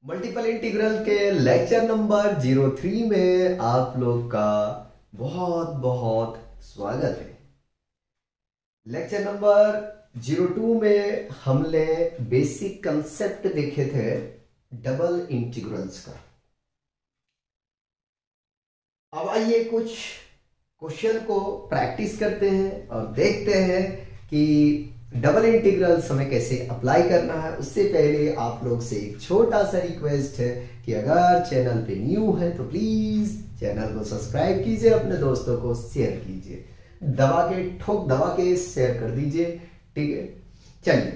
Multiple integral के lecture number 03 में आप लोग का बहुत बहुत स्वागत है। लेक्चर नंबर 02 में हमने बेसिक कंसेप्ट देखे थे डबल इंटीग्रल्स का। अब आइए कुछ क्वेश्चन को प्रैक्टिस करते हैं और देखते हैं कि डबल इंटीग्रल्स हमें कैसे अप्लाई करना है। उससे पहले आप लोग से एक छोटा सा रिक्वेस्ट है कि अगर चैनल पे न्यू है तो प्लीज चैनल को सब्सक्राइब कीजिए, अपने दोस्तों को शेयर कीजिए, दबा के शेयर कर दीजिए। ठीक है, चलिए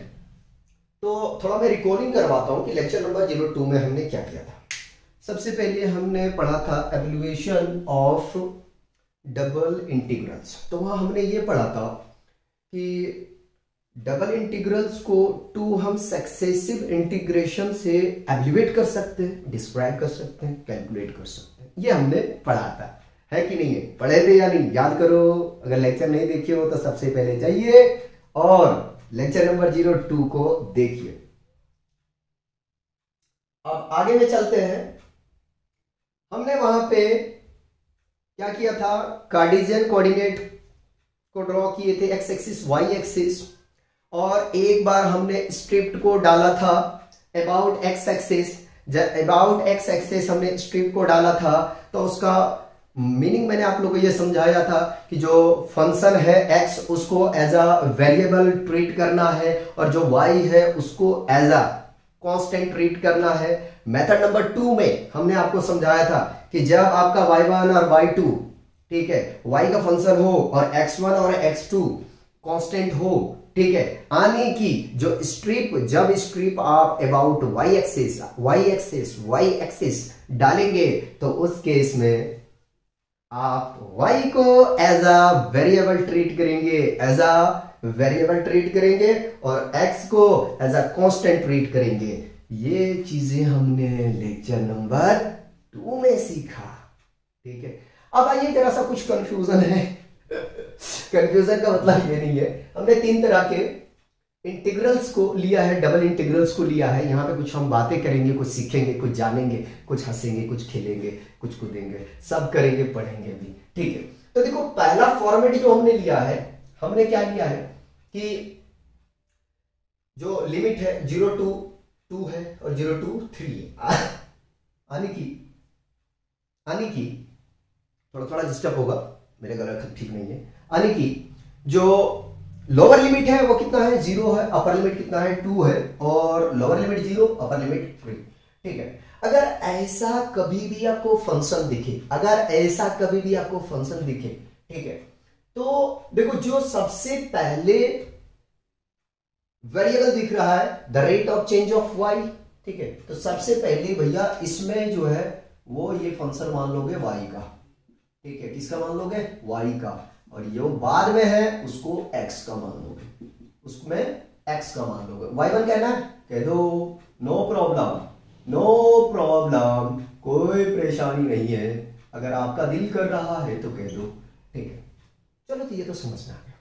तो थोड़ा मैं रिकॉर्डिंग करवाता हूं कि लेक्चर नंबर 02 में हमने क्या किया था। सबसे पहले हमने पढ़ा था एवल्यूएशन ऑफ डबल इंटीग्रल्स। तो वहां हमने ये पढ़ा था कि डबल इंटीग्रल्स को टू हम सक्सेसिव इंटीग्रेशन से एवल्यूएट कर सकते हैं, डिस्क्राइब कर सकते हैं, कैलकुलेट कर सकते हैं। ये हमने पढ़ा था, है कि नहीं है? पढ़े थे या नहीं? याद करो। अगर लेक्चर नहीं देखे हो तो सबसे पहले जाइए और लेक्चर नंबर 02 को देखिए। अब आगे में चलते हैं। हमने वहां पे क्या किया था? कार्टेशियन कोऑर्डिनेट को ड्रॉ किए थे, एक्स एक्सिस वाई एक्सिस, और एक बार हमने स्ट्रिप को डाला था अबाउट एक्स एक्सिस। जब अबाउट एक्स एक्सिस हमने स्ट्रिप को डाला था तो उसका मीनिंग मैंने आप लोगों को यह समझाया था कि जो फंक्शन है x उसको एज अ वेरिएबल ट्रीट करना है और जो y है उसको एज अ कांस्टेंट ट्रीट करना है। मेथड नंबर 2 में हमने आपको समझाया था कि जब आपका y1 और y2, ठीक है, y का फंक्शन हो और x1 और x2 कांस्टेंट हो, ठीक है, आने की जो स्ट्रिप, जब स्ट्रिप आप अबाउट y एक्सिस डालेंगे तो उस केस में आप y को एज अ वेरिएबल ट्रीट करेंगे, और x को एज अ कांस्टेंट ट्रीट करेंगे। ये चीजें हमने लेक्चर नंबर 2 में सीखा। ठीक है, अब आइए जरा सा कुछ कंफ्यूजन है। कंफ्यूजन का मतलब ये नहीं है। हमने 3 तरह के इंटीग्रल्स को लिया है, डबल इंटीग्रल्स को लिया है। यहाँ पे कुछ हम बातें करेंगे, कुछ सीखेंगे, कुछ जानेंगे, कुछ हंसेंगे, कुछ खेलेंगे, कुछ कूदेंगे, सब करेंगे, पढ़ेंगे भी। ठीक है, तो देखो पहला फॉर्मेट जो हमने लिया है, हमने क्या लिया है कि जो लिमिट है 0 to 2 है और 0 to 3 है। आने की थोड़ा डिस्टर्ब होगा, मेरे गला ठीक नहीं है। आने की जो लोअर लिमिट है वो कितना है? 0 है। अपर लिमिट कितना है? 2 है। और लोअर लिमिट 0, अपर लिमिट 3। ठीक है, अगर ऐसा कभी भी आपको फंक्शन दिखे, ठीक है, तो देखो जो सबसे पहले वेरिएबल दिख रहा है the rate of change of y, ठीक है, तो सबसे पहले भैया इसमें जो है वो ये फंक्शन मान लोगे y का। ठीक है, किसका मान लोगे? y का। और ये बाद में है उसको x का मान लोगे, y1 कहना है, कह दो, नो प्रॉब्लम, कोई परेशानी नहीं है। अगर आपका दिल कर रहा है तो कह दो। ठीक है, चलो तो ये तो समझ में आ गया।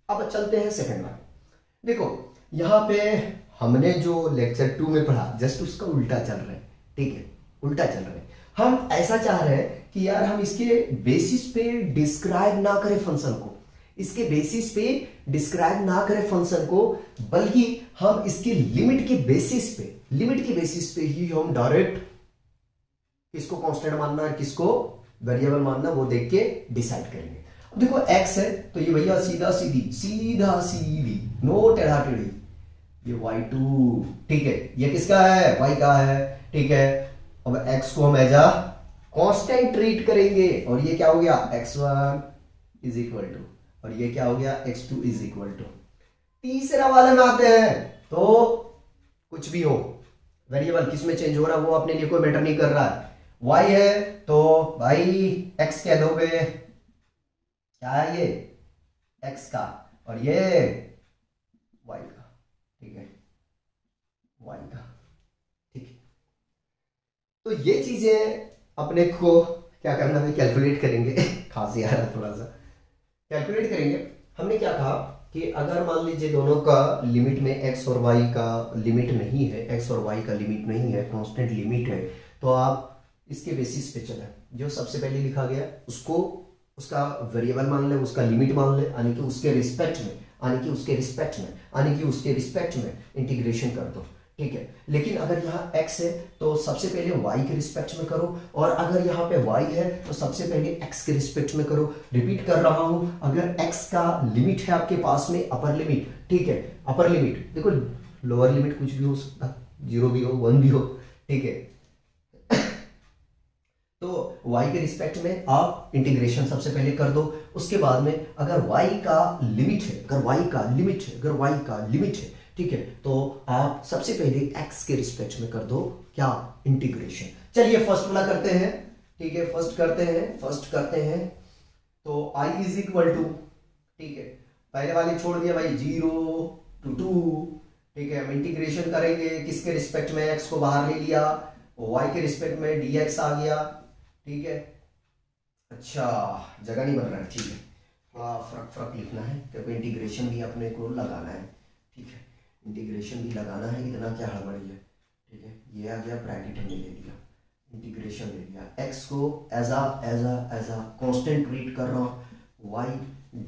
अब चलते हैं सेकंड वाला। देखो यहां पे हमने जो लेक्चर 2 में पढ़ा जस्ट उसका उल्टा चल रहा है। ठीक है, उल्टा चल रहा है। हम ऐसा चाह रहे हैं कि यार हम इसके बेसिस पे डिस्क्राइब ना करें फंक्शन को, बल्कि हम इसके लिमिट के बेसिस पे ही हम डायरेक्ट किसको कांस्टेंट मानना है, किसको वेरिएबल मानना, वो देख के डिसाइड करेंगे। अब देखो x है तो ये भैया सीधा सीधी, नो टेढ़ा टेढ़ी, ये y2। ठीक है, ये किसका है? y का है। ठीक है, अब x को हम एज अ कांस्टेंट ट्रीट करेंगे, और ये क्या हो गया? x1 इज इक्वल टू, और ये क्या हो गया? x2 is equal to. तीसरा वाले में आते हैं तो कुछ भी हो, वेरिएबल किस में चेंज हो रहा है वो अपने लिए कोई मैटर नहीं कर रहा है। y है तो भाई x कह दोगे, क्या है ये? x का, और ये y का। ठीक है, y का। ठीक है, तो ये चीजें अपने को क्या करना है? कैलकुलेट करेंगे। खांसी आ रहा थोड़ा सा, कैलकुलेट करेंगे। हमने क्या कहा कि अगर मान लीजिए दोनों का लिमिट में एक्स और वाई का लिमिट नहीं है, एक्स और वाई का लिमिट नहीं है, कांस्टेंट लिमिट है, तो आप इसके बेसिस पे चले, जो सबसे पहले लिखा गया उसको उसका वेरिएबल मान ले, उसका लिमिट मान ले, यानी कि उसके रिस्पेक्ट में, यानी कि उसके रिस्पेक्ट में, यानी कि उसके रिस्पेक्ट में इंटीग्रेशन कर दो, ठीक है। लेकिन अगर यहाँ x है तो सबसे पहले y के रिस्पेक्ट में करो, और अगर यहाँ पे y है तो सबसे पहले x के रिस्पेक्ट में करो। रिपीट कर रहा हूं, अगर x का लिमिट है आपके पास में, अपर लिमिट, ठीक है, अपर लिमिट, देखो लोअर लिमिट कुछ भी हो सकता, 0 भी हो, 1 भी हो, ठीक है। तो y के रिस्पेक्ट में आप इंटीग्रेशन सबसे पहले कर दो। उसके बाद में अगर y का लिमिट है, अगर y का लिमिट है, अगर y का लिमिट है, ठीक है, तो आप सबसे पहले x के रिस्पेक्ट में कर दो क्या, इंटीग्रेशन। चलिए फर्स्ट वाला करते हैं, ठीक है, फर्स्ट करते हैं। तो i इज इक्वल टू, ठीक है, पहले वाले छोड़ दिया भाई, 0 to 2, ठीक है। हम इंटीग्रेशन करेंगे किसके रिस्पेक्ट में, x को बाहर ले लिया, y के रिस्पेक्ट में dx आ गया, ठीक है। अच्छा जगह नहीं बन रहा है, ठीक है, थोड़ा फर्क लिखना है क्योंकि इंटीग्रेशन भी अपने को लगाना है, ठीक है, इंटीग्रेशन भी लगाना है, इतना क्या हड़बड़ी है, ठीक है। ये आ गया ब्रैकेट हमने ले लिया, इंटीग्रेशन ले लिया, x को एज अ कांस्टेंट ट्रीट कर रहा हूँ, y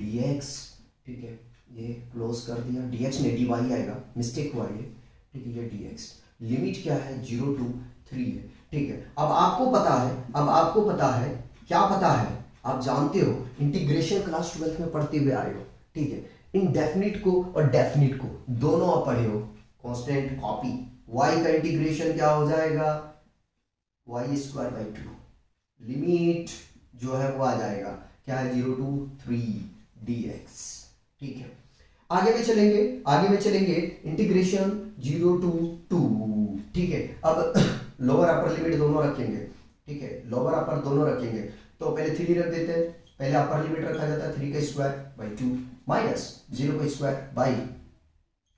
dx, ठीक है, ये क्लोज कर दिया, dx में dy आएगा, मिस्टेक हुआ ये, ठीक है, ये dx लिमिट क्या है, 0 to 3 है, ठीक है। अब आपको पता है, क्या पता है, आप जानते हो, इंटीग्रेशन क्लास 12 में पढ़ते हुए आए हो, ठीक है। इनडेफिनिट को और डेफिनिट को दोनों आप पढ़े हो, कांस्टेंट कॉपी, y का इंटीग्रेशन क्या हो जाएगा, y² 2, लिमिट जो है वो आ जाएगा क्या है, 0 to 3 dx, ठीक है। आगे में चलेंगे इंटीग्रेशन 0 to 2, ठीक है। अब लोअर अपर लिमिट दोनों रखेंगे, ठीक है, लोअर अपर दोनों रखेंगे, तो पहले 3 रख देते हैं, पहले अपर लिमिट रखा जाता है 3 का स्क्वायर 2 माइनस 0 का स्क्वायर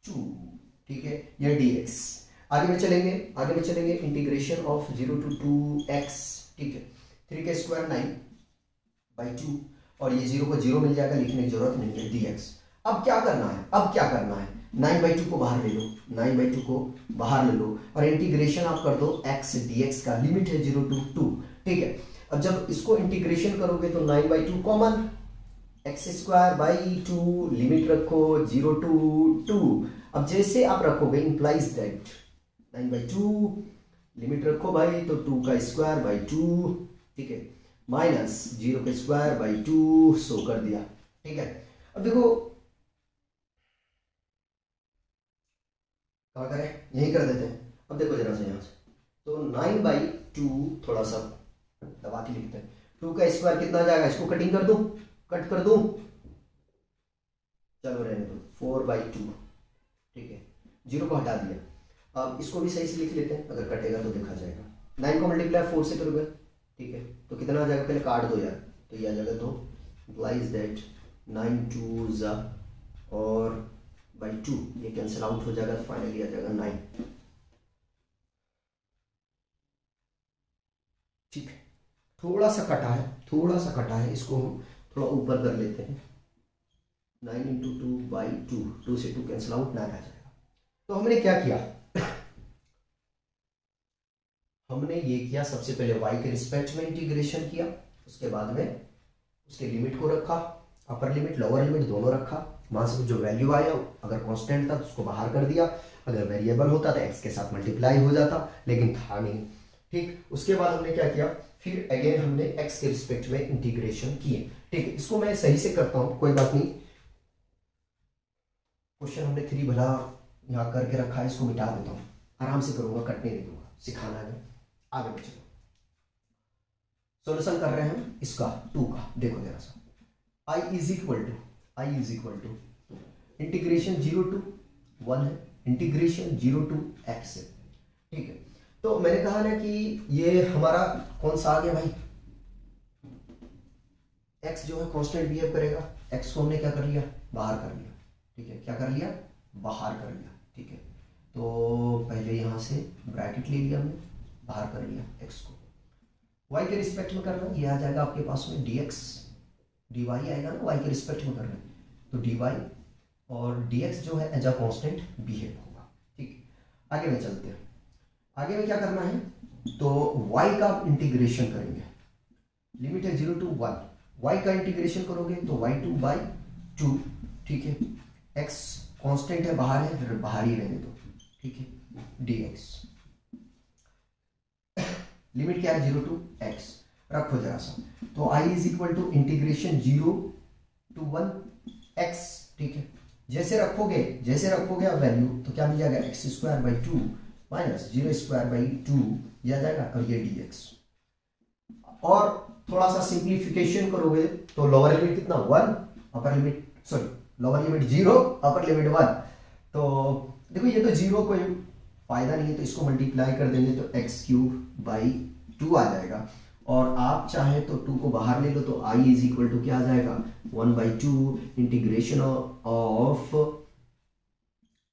2, ठीक है, यह dx। आगे में चलेंगे इंटीग्रेशन ऑफ 0 to 2x, ठीक है, 3 का स्क्वायर 9/2, और ये 0 को 0 मिल जाएगा, लिखने की जरूरत नहीं है, dx। अब क्या करना है, 9/2 को बाहर ले लो, 9/2 को बाहर ले लो, और इंटीग्रेशन आप कर दो x dx का, लिमिट है 0 to 2, ठीक है। अब जब इसको इंटीग्रेशन करोगे तो 9/2 कॉमन, x²/2, लिमिट रखो 0 to 2। अब जैसे आप रखोगे इंप्लाइज दैट 9/2 लिमिट रखो भाई, तो 2 का स्क्वायर 2, ठीक है, माइनस 0 का स्क्वायर 2, सो कर दिया, ठीक है। अब देखो क्या करें, यही कर देते हैं। अब देखो जरा से यहां से, तो 9/2 थोड़ा सा दबा के लिखते हैं, 2 का स्क्वायर कितना आ जाएगा, इसको कटिंग कर दूं, कट कर दूं, चलो रहने दो, 4/2, ठीक है, 0 को हटा दिया। अब इसको भी सही से लिख लेते हैं, अगर कटेगा तो देखा जाएगा, 9 को मल्टीप्लाई 4 से करोगे, ठीक है, तो कितना आ जाएगा, पहले काट दो यार, तो ये आ जाएगा, तो इम्प्लाइज दैट 9 2 और by 2 ये कैंसिल आउट हो जाएगा, फाइनली आ जाएगा 9, ठीक है। थोड़ा सा कटा है, इसको हम थोड़ा ऊपर कर लेते हैं, 9 × 2/2, 2 से 2 कैंसिल आउट, 9 आ जाएगा। तो हमने क्या किया, हमने ये किया, सबसे पहले y के रिस्पेक्ट में इंटीग्रेशन किया, उसके बाद में उसके लिमिट को रखा, अपर लिमिट लोअर लिमिट दोनों रखा, वहां से जो वैल्यू आया अगर कांस्टेंट था तो उसको बाहर कर दिया, अगर वेरिएबल होता तो x के साथ मल्टीप्लाई हो जाता, लेकिन था नहीं, ठीक। उसके बाद हमने क्या किया, फिर अगेन हमने x के रिस्पेक्ट में इंटीग्रेशन किए, ठीक है। इसको मैं सही से करता हूं, कोई बात नहीं, क्वेश्चन हमने 3 भला यहाँ करके रखा है, इसको मिटा देता हूँ, आराम से करूंगा, कटने नहीं दूंगा, सिखाना है, आगे बढ़ चलो। सॉल्यूशन कर रहे हैं इसका 2 का, देखो जरा सा, i is equal to integration 0 to 1 है, इंटीग्रेशन 0 to x है, ठीक है। तो मैंने कहा ना कि ये हमारा कौन सा आ गया भाई, x जो है कांस्टेंट बिहेव करेगा, x को हमने क्या कर लिया, बाहर कर लिया, ठीक है, क्या कर लिया, बाहर कर लिया, ठीक है। तो पहले यहां से ब्रैकेट ले लिया हमने, बाहर कर लिया x को, y के रिस्पेक्ट में करना, ये आ जाएगा आपके पास में dx dy आएगा ना, y के रिस्पेक्ट में करना, तो dy और dx जो है एज अ कांस्टेंट बिहेव होगा। ठीक, आगे में चलते हैं। आगे में क्या करना है, तो y का इंटीग्रेशन करेंगे। लिमिट है 0 to 1, y का इंटीग्रेशन करोगे तो y2/2। ठीक है, x कांस्टेंट है, बाहर है, फिर बाहर ही रहने दो। ठीक है, dx लिमिट क्या है 0 to x, रखो जरा सा। तो i is equal to integration 0 to 1 x। ठीक है, जैसे रखोगे आप वैल्यू तो क्या मिल जाएगा, x² माइनस 0² ये आ जाएगा, और ये dx। और थोड़ा सा सिंप्लीफिकेशन करोगे तो लोअर लिमिट कितना 1, upper limit lower limit 0, upper limit 1। तो देखो ये तो 0 कोई फायदा नहीं है, तो इसको मल्टीप्लाई कर देंगे तो x³ आ जाएगा। और आप चाहे तो 2 को बाहर ले लो तो i इज इक्वल टू क्या आ जाएगा, 1/2 integration of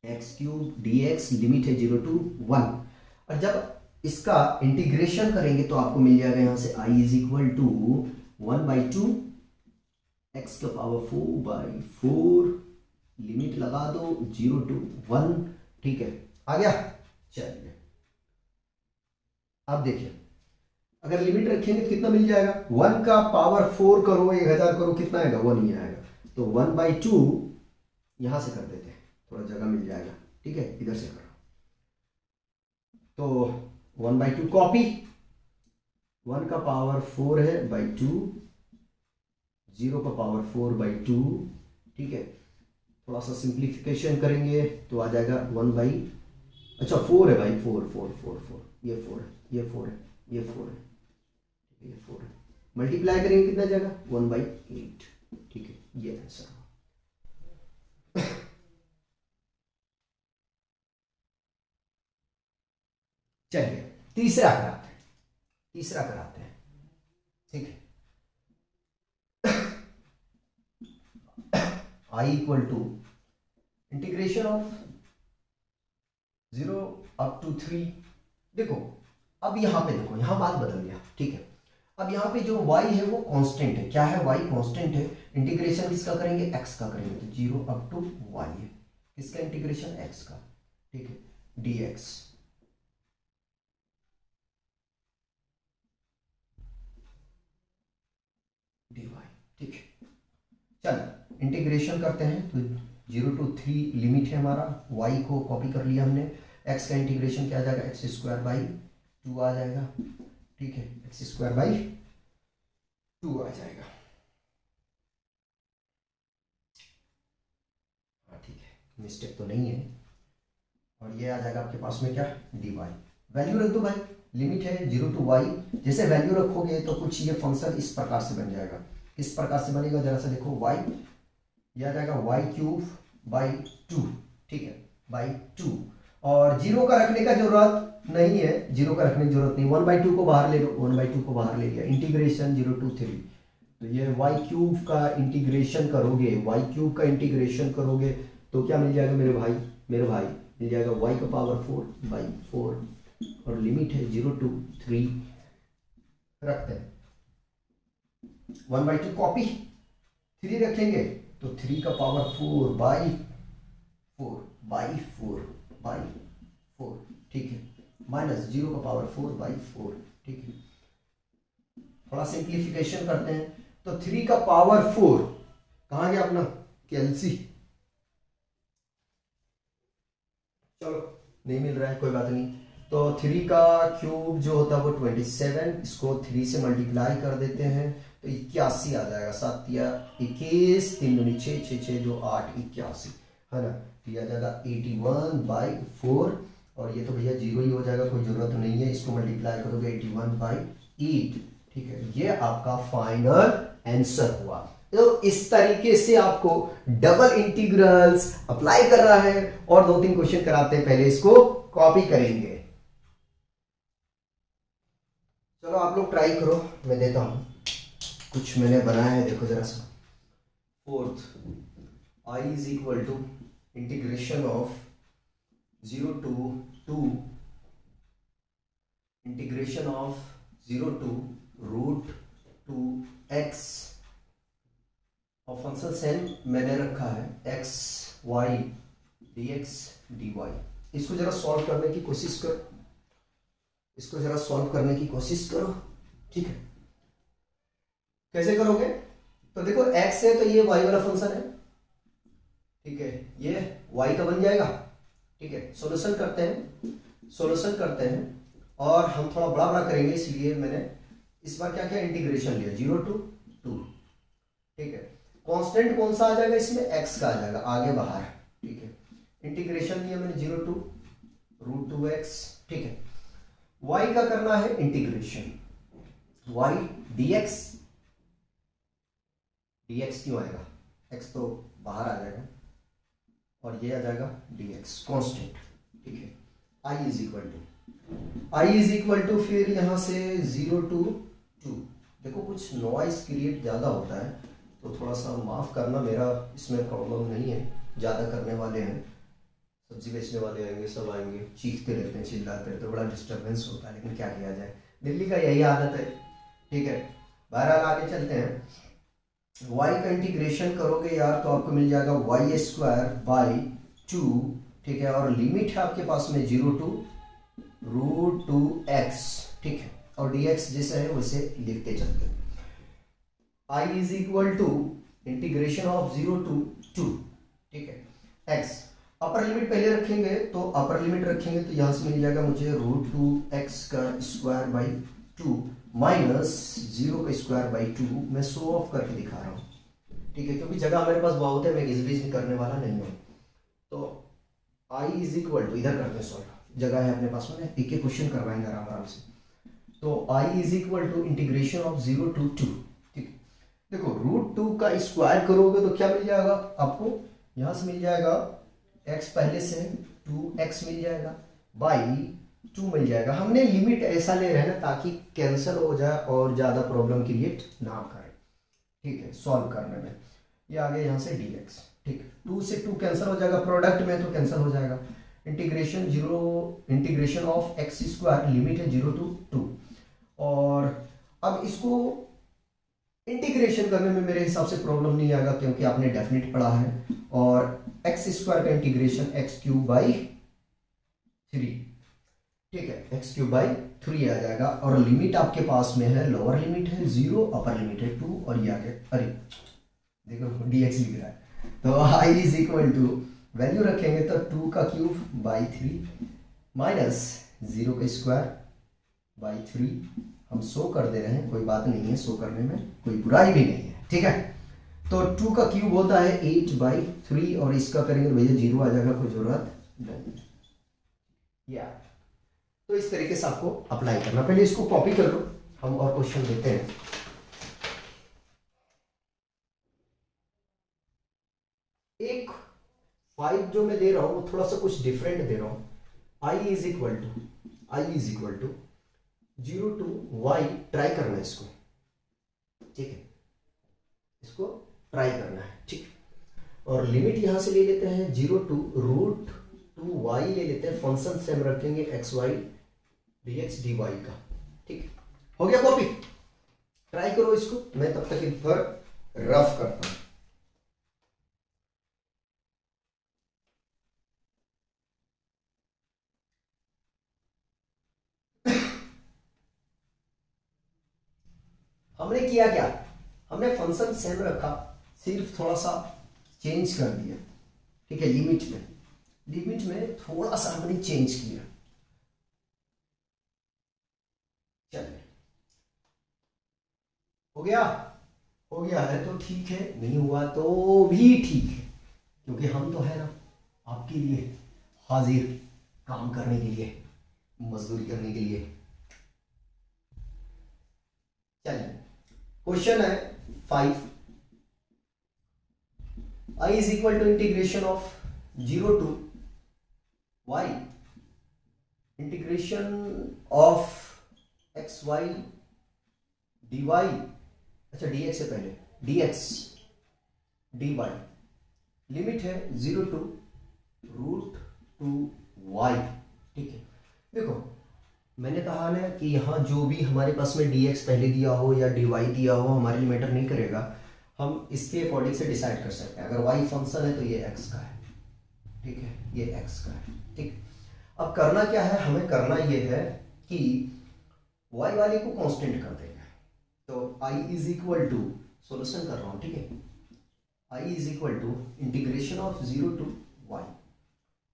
x³ dx। Limit है 0 to 1। और जब इसका इंटीग्रेशन करेंगे तो आपको मिल जाएगा यहां से i is equal to 1/2 x का पावर 4/4। लिमिट लगा दो 0 to 1। ठीक है, आ गया। चलिए अब देखिए, अगर लिमिट रखेंगे तो कितना मिल जाएगा, 1 का पावर 4 करो, 1000 करो, कितना आएगा, 1 ही आएगा। तो 1/2 यहां से कर देते हैं, थोड़ा जगह मिल जाएगा। ठीक है, इधर से करो तो 1/2 कॉपी, 1 का पावर 4 है /2, 0 का पावर 4/2। ठीक है, थोड़ा सा सिंप्लीफिकेशन करेंगे तो आ जाएगा 4 है भाई, 4 ये 4 है, ये 4 है, ये 4 है, ये 4 है। मल्टीप्लाई करेंगे कितना जाएगा, 1/8। ठीक है, ये आंसर हो। चलिए तीसरा कराते हैं। ठीक है, i equal to integration of 0 up to 3। देखो अब यहां पे देखो, यहां बात बदल गया। ठीक है, अब यहां पे जो y है वो कांस्टेंट है। क्या है, y कांस्टेंट है। इंटीग्रेशन किसका करेंगे, x का करेंगे, तो 0 up to y है। किसका इंटीग्रेशन, x का। ठीक है, dx dy। ठीक है, चल इंटीग्रेशन करते हैं तो 0 to 3 लिमिट है हमारा, y को कॉपी कर लिया हमने। x का इंटीग्रेशन क्या आ जाएगा, x² आ जाएगा। ठीक है, x² आ जाएगा। हाँ ठीक है, मिस्टेक तो नहीं है। और ये आ जाएगा आपके पास में क्या, dy। वैल्यू रख दो भाई, लिमिट है 0 to y। जैसे वैल्यू रखोगे तो कुछ ये फंक्शन इस प्रकार से बन जाएगा। किस प्रकार से बनेगा, जरा सा देखो, y ये आ जाएगा y³/2। ठीक है, /2। और 0 का रखने का जरूरत नहीं है, 0 का रखने की जरूरत नहीं। 1/2 को बाहर ले लो, 1/2 को बाहर ले लिया। इंटीग्रेशन 0 to 3, तो ये y³ का इंटीग्रेशन करोगे, y³ का इंटीग्रेशन करोगे तो क्या मिल जाएगा मेरे भाई मिल जाएगा y का पावर 4/4। और लिमिट है 0 to 3। रखते हैं 1/2 कॉपी, 3 रखेंगे तो 3 का पावर 4/4। ठीक है, माइनस 0 का पावर 4/4। ठीक है, थोड़ा सिंप्लीफिकेशन करते हैं तो 3 का पावर 4 कहां गया अपना, कैलसी। चलो नहीं मिल रहा है, कोई बात नहीं। तो 3 का क्यूब जो होता है वो 27, इसको 3 से मल्टीप्लाई कर देते हैं तो 81 आ जाएगा। 7 या 21, 3 दूनी 6, 6 6 2 8, 81 है ना। तो ये आ जाएगा 81/4। और ये तो भैया 0 ही हो जाएगा, कोई जरूरत नहीं है, इसको मल्टीप्लाई करोगे 81/8। ठीक है, ये आपका फाइनल आंसर हुआ। तो इस तरीके से आपको डबल इंटीग्रल्स अप्लाई करना है और 2-3 क्वेश्चन कराते हैं, पहले इसको कॉपी करेंगे। चलो आप लोग ट्राई करो, मैं देता हूं कुछ मैंने बनाया है, देखो जरा सा। 4th, i is equal to integration of 0 to 2 integration of 0 to √2x और फंक्शन सेम मैंने रखा है x y d x d y. इसको जरा सॉल्व करने की कोशिश करो, इसको जरा सॉल्व करने की कोशिश करो, ठीक है। कैसे करोगे? तो देखो x है तो ये y वाला फंक्शन है, ठीक है, ये y का बन जाएगा, ठीक है। सॉल्यूशन करते हैं, सॉल्यूशन करते हैं और हम थोड़ा बड़ा बड़ा करेंगे, इसलिए मैंने इस बार क्या किया, इंटीग्रेशन लिया 0 to 2, ठीक है। कांस्टेंट कौन सा आ जाएगा इसमें, x का आ जाएगा आगे बाहर, ठीक है। इंटीग्रेशन लिया मैंने 0 to √2x, ठीक है। y का करना है इंटीग्रेशन, y dx, dx क्यों आएगा, x तो बाहर आ जाएगा और ये आ जाएगा dx कांस्टेंट, ठीक है। i इज इक्वल टू फिर यहां से 0 to 2। देखो कुछ नॉइस क्रिएट ज्यादा होता है तो थोड़ा सा माफ करना, मेरा इसमें प्रॉब्लम नहीं है, ज्यादा करने वाले हैं, सब्जी बेचने वाले आएंगे, सब आएंगे, चीखते रहते हैं, चिल्लाते रहते हैं, बड़ा डिस्टर्बेंस होता है, लेकिन क्या किया जाए, दिल्ली का यही आदत है, ठीक है। बहरहाल आगे चलते हैं। y का इंटीग्रेशन करोगे यार तो आपको मिल जाएगा y² 2, ठीक है, और लिमिट है आपके पास में 0 to √2x, ठीक है, और dx जैसे है वैसे लिखते चलते हैं। i is equal to integration of 0 to 2, ठीक है, x अपर लिमिट पहले रखेंगे, तो अपर लिमिट रखेंगे तो यहां से मिल जाएगा मुझे √2x का स्क्वायर बाई 2 माइनस 0 का स्क्वायर बाई 2। मैं शो ऑफ करके दिखा रहा हूं, ठीक है, क्योंकि जगह हमारे पास बहुत है, मैं घिसबिस करने वाला नहीं हूं। तो i इज इक्वल टू, इधर करते हैं सॉल्व, जगह है अपने पास में, एक एक क्वेश्चन करवाएंगे आराम आराम से। तो i is equal to integration of 0 to 2, ठीक है। देखो √2 का स्क्वायर करोगे तो क्या मिल जाएगा आपको, यहां से मिल जाएगा x पहले से 2x मिल जाएगा, बाई 2 मिल जाएगा। हमने लिमिट ऐसा ले रहे हैं ना ताकि कैंसिल हो जाए और ज्यादा प्रॉब्लम क्रिएट ना करे, ठीक है, सॉल्व करने में। ये आ गया यहाँ से dx, ठीक है, 2 से 2 कैंसिल हो जाएगा, प्रोडक्ट में तो कैंसिल हो जाएगा। Integration 0, integration of x square, limit है 0 to 2, और अब इसको इंटीग्रेशन करने में मेरे हिसाब से प्रॉब्लम नहीं आएगा क्योंकि आपने डेफिनेट पढ़ा है, और x स्क्वायर का इंटीग्रेशन x³ बाई 3, ठीक है, x³ बाई 3 आ जाएगा, और लिमिट आपके पास में है, लोअर लिमिट है 0, अपर लिमिट है 2, और ये आ गया, अरे देखो dx लिख रहा है, तो i is equal to value रखेंगे तो 2 का क्यूब बाई 3 माइनस 0 का स्क्वायर बाई 3। हम शो कर दे रहे हैं, कोई बात नहीं है, शो करने में कोई बुराई भी नहीं है, ठीक है। तो 2 का क्यूब होता है 8/3, और इसका करेंगे भैया 0 आ जाएगा, कोई जरूरत नहीं। या तो इस तरीके से आपको अप्लाई करना, पहले इसको कॉपी कर लो, हम और क्वेश्चन देते हैं। एक 5 जो मैं दे रहा हूं वो थोड़ा सा कुछ डिफरेंट दे रहा हूं। i is equal to 0 to y, try करना है इसको, ठीक है, इसको ट्राई करना है, ठीक, और लिमिट यहां से ले लेते हैं 0 to √2y ले लेते हैं, फंक्शन सेम रखेंगे xy dx dy का, ठीक, हो गया कॉपी। ट्राई करो इसको, मैं तब तक इन पर रफ करता हूं। हमने किया क्या, हमने फंक्शन सेम रखा, सिर्फ थोड़ा सा चेंज कर दिया, ठीक है, लिमिट में थोड़ा सा हमने चेंज किया। चलिए हो गया है तो ठीक है, नहीं हुआ तो भी ठीक है, क्योंकि हम तो है ना आपके लिए हाजिर, काम करने के लिए, मजदूरी करने के लिए। चलिए क्वेश्चन है 5, i is equal to integration of 0 to y, integration of xy dy, अच्छा dx से पहले dx dy, लिमिट है 0 to √2y, ठीक है। देखो मैंने कहा ना कि यहाँ जो भी हमारे पास में dx पहले दिया हो या dy दिया हो हमारे लिए मैटर नहीं करेगा, हम इसके अकॉर्डिंग से डिसाइड कर सकते हैं। अगर y फंक्शन है तो ये x का है, ठीक है, ये x का है, ठीक। अब करना क्या है, हमें करना ये है कि y वाले को कांस्टेंट कर देंगे। तो i is equal to, solution कर रहा हूं, ठीक है, i is equal to integration of 0 to y,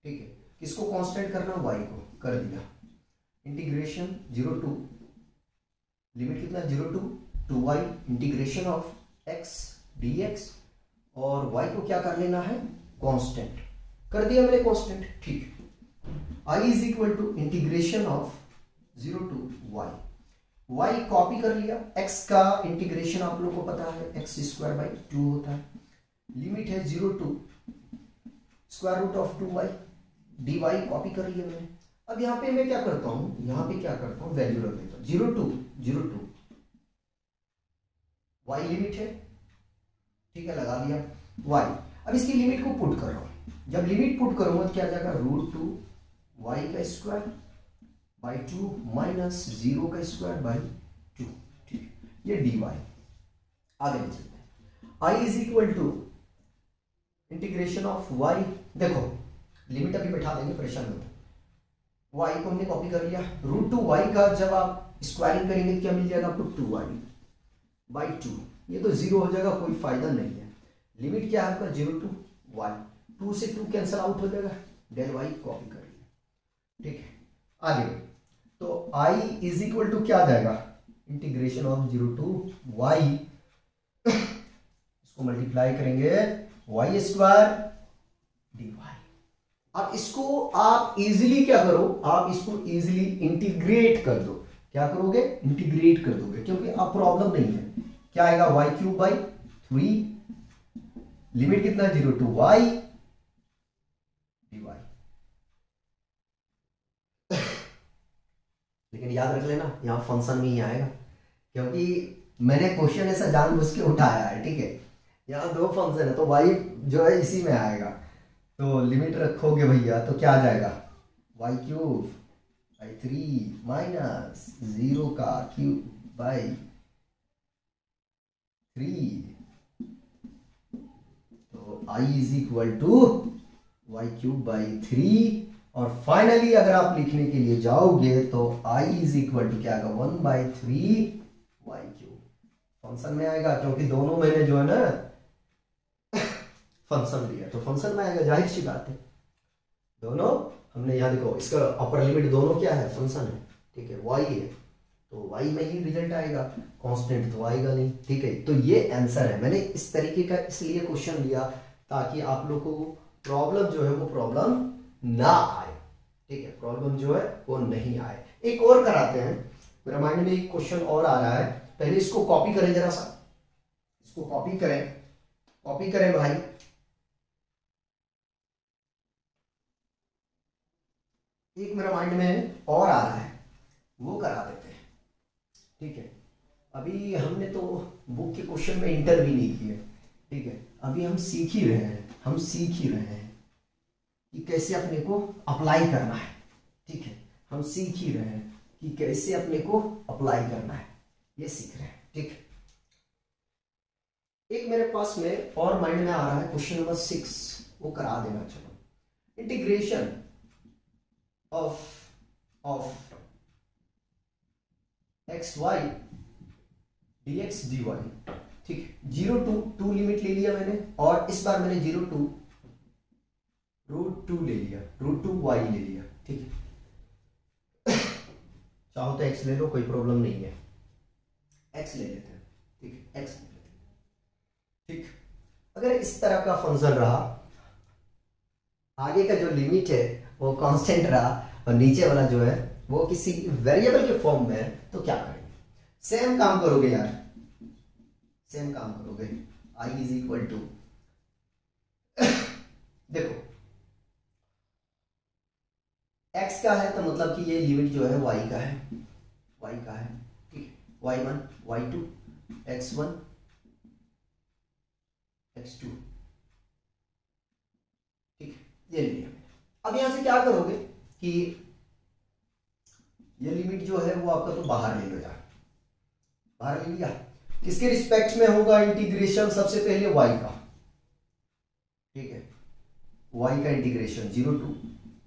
ठीक है। किसको कांस्टेंट करना, y को, कर दिया। इंटीग्रेशन 0 टू, लिमिट कितना, 0 to 2y integration of x dx, और y को क्या कर लेना है, कांस्टेंट कर दिया मैंने, कांस्टेंट, ठीक। i is equal to integration of 0 to y copy कर लिया। x का इंटीग्रेशन आप लोग को पता है x स्क्वायर बाई 2 होता है। लिमिट है 0 to square root of 2y dy, copy कर लिया मैंने। अब यहाँ पे मैं क्या करता हूं, यहाँ पे क्या करता हूं, वैल्यू रख देता हूं 0 टू y लिमिट है, ठीक है, लगा दिया y। अब इसकी लिमिट को पुट कर रहा हूं। जब लिमिट पुट करूंगा तो क्या आ जाएगा, रूट 2 y का स्क्वायर बाई 2 माइनस 0 का स्क्वायर बाई 2, ठीक, ये dy। आगे चलते हैं, i is equal to integration of y, देखो लिमिट अभी बैठा देंगे, परेशान मत, y को हमने कॉपी कर लिया। रूट 2 y का जब आप स्क्वायरिंग करेंगे तो क्या मिल जाएगा आपको, 2y बाई 2, ये तो 0 हो जाएगा, कोई फायदा नहीं है। लिमिट क्या है आपका, 0 टू y, 2 से 2 कैंसिल आउट हो जाएगा, डेल y कॉपी कर लिया, ठीक है। आगे तो i इज इक्वल टू क्या आ जाएगा, इंटीग्रेशन ऑफ 0 टू y, इसको मल्टीप्लाई करेंगे y स्क्वायर dy। अब इसको आप इजीली क्या करो, आप इसको इजीली इंटीग्रेट कर दो। क्या करोगे, इंटीग्रेट कर दोगे, क्योंकि अब प्रॉब्लम नहीं है। क्या आएगा, y क्यूब बाई 3, लिमिट कितना, 0 टू y dy। लेकिन याद रख लेना, यहां फंक्शन में ही आएगा, क्योंकि मैंने क्वेश्चन ऐसा जानबूझ के उठाया है, ठीक है। यहाँ 2 फंक्शन है तो y जो है इसी में आएगा। तो लिमिट रखोगे भैया तो क्या आ जाएगा, y क्यूब बाई 3 माइनस 0 का क्यूब बाई 3, तो i is equal to y cube by 3। और फाइनली अगर आप लिखने के लिए जाओगे तो i इज इक्वल टू क्या आएगा, 1/3 y क्यूब, फंक्शन में आएगा, क्योंकि दोनों मैंने जो है ना फंक्शन लिया तो फंक्शन में आएगा, जाहिर सी बात है। दोनों हमने यहाँ देखो, इसका अपर लिमिट दोनों क्या है, फंक्शन है, ठीक है, y है, तो y में ही रिजल्ट आएगा, कांस्टेंट तो आएगा नहीं, ठीक है। तो ये आंसर है। मैंने इस तरीके का इसलिए क्वेश्चन लिया ताकि आप लोगों को प्रॉब्लम जो है वो प्रॉब्लम ना आए, ठीक है, प्रॉब्लम जो है वो नहीं आए। एक और कराते हैं, मेरे माइंड में एक क्वेश्चन और आ रहा है, पहले इसको कॉपी करें जरा सा, इसको कॉपी करें भाई। एक मेरा माइंड में और आ रहा है, वो करा देते हैं, ठीक है। अभी हमने तो बुक के क्वेश्चन में इंटर भी नहीं किए, ठीक है, अभी हम सीख ही रहे हैं कि कैसे अपने को अप्लाई करना है, ठीक है, हम सीख ही रहे हैं कि कैसे अपने को अप्लाई करना है, ये सीख रहे हैं, ठीक। एक मेरे पास में और माइंड में आ रहा है क्वेश्चन नंबर 6, वो करा देना। चलो, integration of x y dx dy, ठीक है। 0 टू 2 लिमिट ले लिया मैंने, और इस बार मैंने 0 टू √2 ले लिया, √2y ले लिया, ठीक है। चाहो तो x ले लो, कोई प्रॉब्लम नहीं है, x ले लेते हैं, ठीक है, x ले लेते हैं, ठीक। अगर इस तरह का फंक्शन रहा, आगे का जो लिमिट है वो कांस्टेंट रहा और नीचे वाला जो है वो किसी वेरिएबल के फॉर्म में है, तो क्या करेंगे, सेम काम करोगे यार, सेम काम करोगे। i इज इक्वल टू, देखो x का है तो मतलब कि ये लिमिट जो है y का है, ठीक है, y1 y2 x1 x2, ठीक है, ये लिया। अब यहां से क्या करोगे कि ये लिमिट जो है वो आपका तो बाहर ले लो यार, बाहर ले लिया, किसके रिस्पेक्ट में होगा इंटीग्रेशन? सबसे पहले y का, ठीक है, y का इंटीग्रेशन 0 to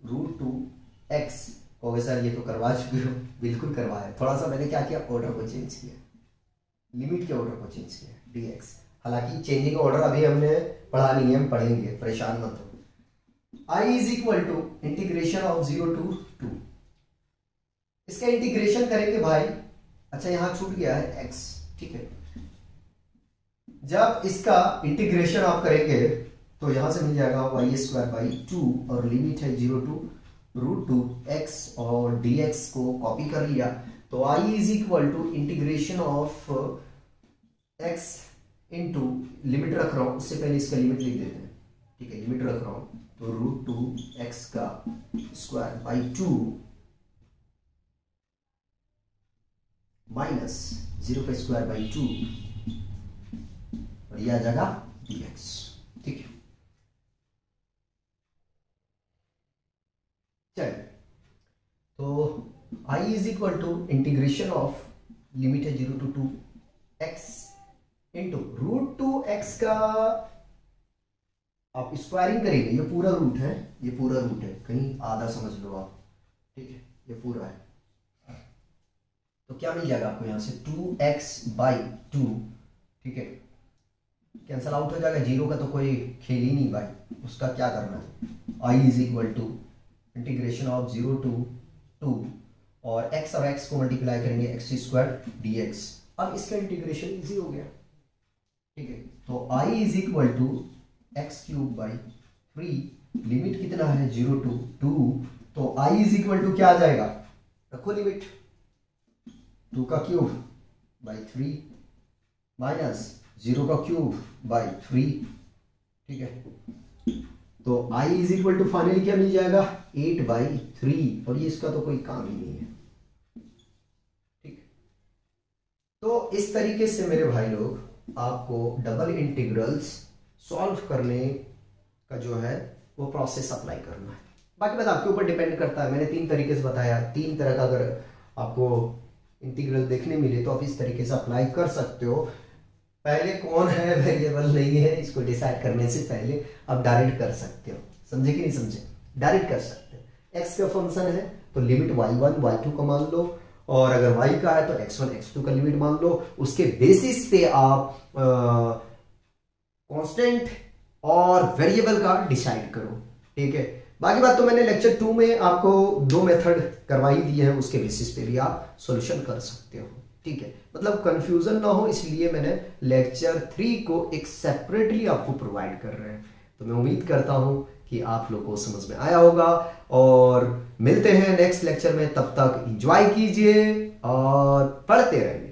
√2x। हो गया सर ये तो करवा चुके हो, बिल्कुल करवाया, थोड़ा सा मैंने क्या किया, ऑर्डर को चेंज किया, लिमिट के ऑर्डर को चेंज किया, dx। हालांकि चेंजिंग ऑर्डर अभी हमने पढ़ा नहीं है, हम पढ़ेंगे, परेशान मत हो। I is equal to integration of 0 to 2, इसका इंटीग्रेशन करेंगे भाई। अच्छा यहां छूट गया है x, ठीक है। जब इसका इंटीग्रेशन आप करेंगे तो यहां से मिल जाएगा y²/2 और लिमिट है 0 to √2x और dx को कॉपी कर लिया तो I is equal to integration of x into, limit रख रहा हूं, उससे पहले इसका लिमिट लिख देते हैं, ठीक है, लिमिट रख रहा हूं तो √2x का स्क्वायर/2 माइनस 0 का स्क्वायर/2 और यह आ जाएगा dx, ठीक है। चलिए तो I is equal to integration of, limit है 0 to 2x इंटू √2x का आप स्क्वायरिंग करेंगे, ये पूरा रूट है, ये पूरा रूट है, कहीं आधा समझ लो आप, ठीक है, ये पूरा है, तो क्या मिल जाएगा आपको यहां से 2x/2, ठीक है, कैंसल आउट हो जाएगा, 0 का तो कोई खेल ही नहीं भाई, उसका क्या करना है। I is equal to integration of 0 to 2 और x और x को मल्टीप्लाई करेंगे x² dx। अब इसका इंटीग्रेशन इजी हो गया, ठीक है, तो I is equal to x³/3, limit कितना है 0 to 2, तो I इज इक्वल टू क्या आ जाएगा, रखो लिमिट 2 का क्यूब बाई 3 माइनस 0 का क्यूब बाई 3, ठीक है, तो I is equal to finally क्या मिल जाएगा 8/3 और ये इसका तो कोई काम ही नहीं है, ठीक। तो इस तरीके से मेरे भाई लोग आपको डबल इंटीग्रल्स सॉल्व करने का जो है वो प्रोसेस अप्लाई करना है। बाकी बात आपके ऊपर डिपेंड करता है, मैंने 3 तरीके से बताया, 3 तरह का अगर आपको इंटीग्रल देखने मिले तो आप इस तरीके से अप्लाई कर सकते हो। पहले कौन है वेरिएबल नहीं है इसको डिसाइड करने से पहले आप डायरेक्ट कर सकते हो, समझे कि नहीं समझे, डायरेक्ट कर सकते हो। x का फंक्शन है तो लिमिट y1 y2 का मान लो, और अगर y का है तो x1 x2 का लिमिट मान लो, उसके बेसिस पे आप कांस्टेंट और वेरिएबल का डिसाइड करो, ठीक है। बाकी बात तो मैंने लेक्चर 2 में आपको 2 मेथड करवाई दी है, उसके बेसिस पे भी आप सॉल्यूशन कर सकते हो, ठीक है। मतलब कंफ्यूजन ना हो इसलिए मैंने लेक्चर 3 को एक सेपरेटली आपको प्रोवाइड कर रहे हैं। तो मैं उम्मीद करता हूं कि आप लोगों को समझ में आया होगा और मिलते हैं नेक्स्ट लेक्चर में, तब तक एंजॉय कीजिए और पढ़ते रहिए।